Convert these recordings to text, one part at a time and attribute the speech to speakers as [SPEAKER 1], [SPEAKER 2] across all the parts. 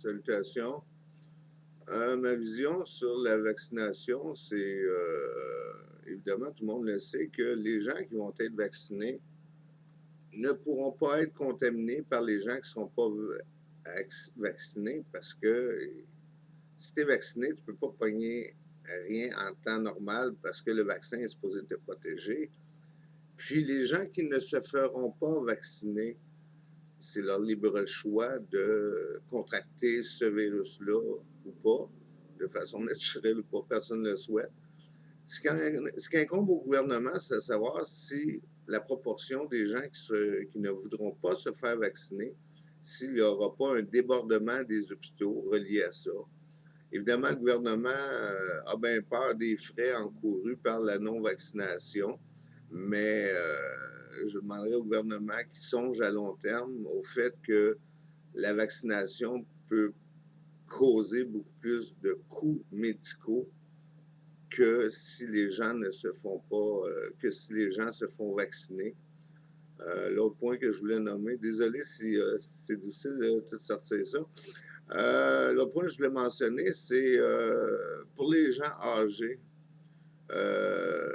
[SPEAKER 1] Salutations. Ma vision sur la vaccination, c'est évidemment, tout le monde le sait, que les gens qui vont être vaccinés ne pourront pas être contaminés par les gens qui ne seront pas vaccinés parce que si tu es vacciné, tu ne peux pas pogner rien en temps normal parce que le vaccin est supposé te protéger. Puis les gens qui ne se feront pas vacciner, c'est leur libre choix de contracter ce virus-là ou pas, de façon naturelle ou pas, personne ne le souhaite. Ce qui incombe au gouvernement, c'est de savoir si la proportion des gens qui ne voudront pas se faire vacciner, s'il n'y aura pas un débordement des hôpitaux relié à ça. Évidemment, le gouvernement a bien peur des frais encourus par la non-vaccination, mais je demanderais au gouvernement qu'il songe à long terme au fait que la vaccination peut causer beaucoup plus de coûts médicaux que si les gens ne se font pas, que si les gens se font vacciner. L'autre point que je voulais nommer, désolé si c'est difficile de tout sortir ça. L'autre point que je voulais mentionner, c'est pour les gens âgés. Euh,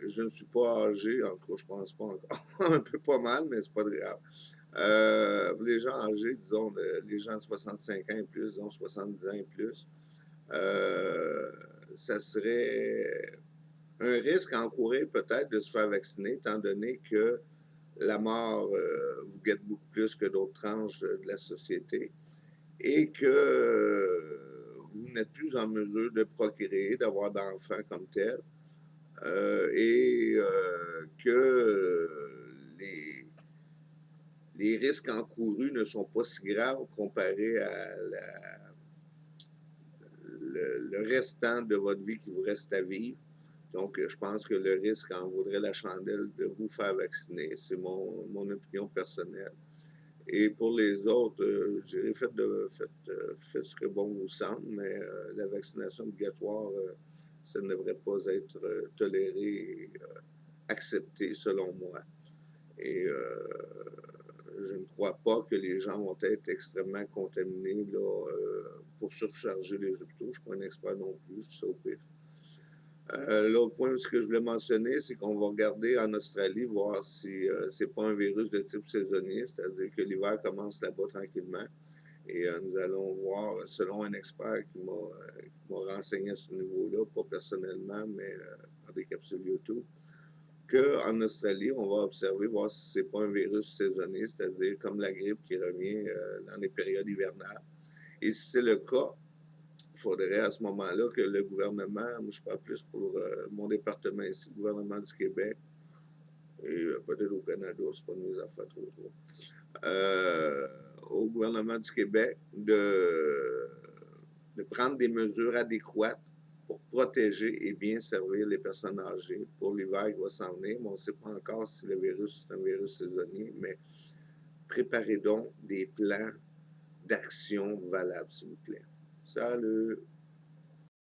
[SPEAKER 1] je ne suis pas âgé, en tout cas, je pense pas encore. Un peu pas mal, mais c'est pas grave. Pour les gens âgés, disons, les gens de 65 ans et plus, disons 70 ans et plus, euh, ça serait un risque à encourir peut-être de se faire vacciner, étant donné que la mort vous guette beaucoup plus que d'autres tranches de la société et que vous n'êtes plus en mesure de procréer, d'avoir d'enfants comme tel, et que les risques encourus ne sont pas si graves comparés à le restant de votre vie qui vous reste à vivre. Donc, je pense que le risque en vaudrait la chandelle de vous faire vacciner. C'est mon opinion personnelle. Et pour les autres, je dirais faites ce que bon vous semble, mais la vaccination obligatoire, ça ne devrait pas être toléré et accepté, selon moi. Et je ne crois pas que les gens vont être extrêmement contaminés là, pour surcharger les hôpitaux. Je ne suis pas un expert non plus, je dis ça au pif. L'autre point ce que je voulais mentionner, c'est qu'on va regarder en Australie, voir si c'est pas un virus de type saisonnier, c'est-à-dire que l'hiver commence là-bas tranquillement. Et nous allons voir, selon un expert qui m'a renseigné à ce niveau-là, pas personnellement, mais par des capsules YouTube, qu'en Australie, on va observer, voir si c'est pas un virus saisonnier, c'est-à-dire comme la grippe qui revient dans les périodes hivernales. Et si c'est le cas, il faudrait à ce moment-là que le gouvernement, moi je parle plus pour mon département ici, le gouvernement du Québec, et peut-être au Canada, c'est pas de mes affaires trop. Au gouvernement du Québec de prendre des mesures adéquates pour protéger et bien servir les personnes âgées pour l'hiver qui va s'en venir. Mais on ne sait pas encore si le virus est un virus saisonnier, mais préparez donc des plans d'action valables, s'il vous plaît. Salut!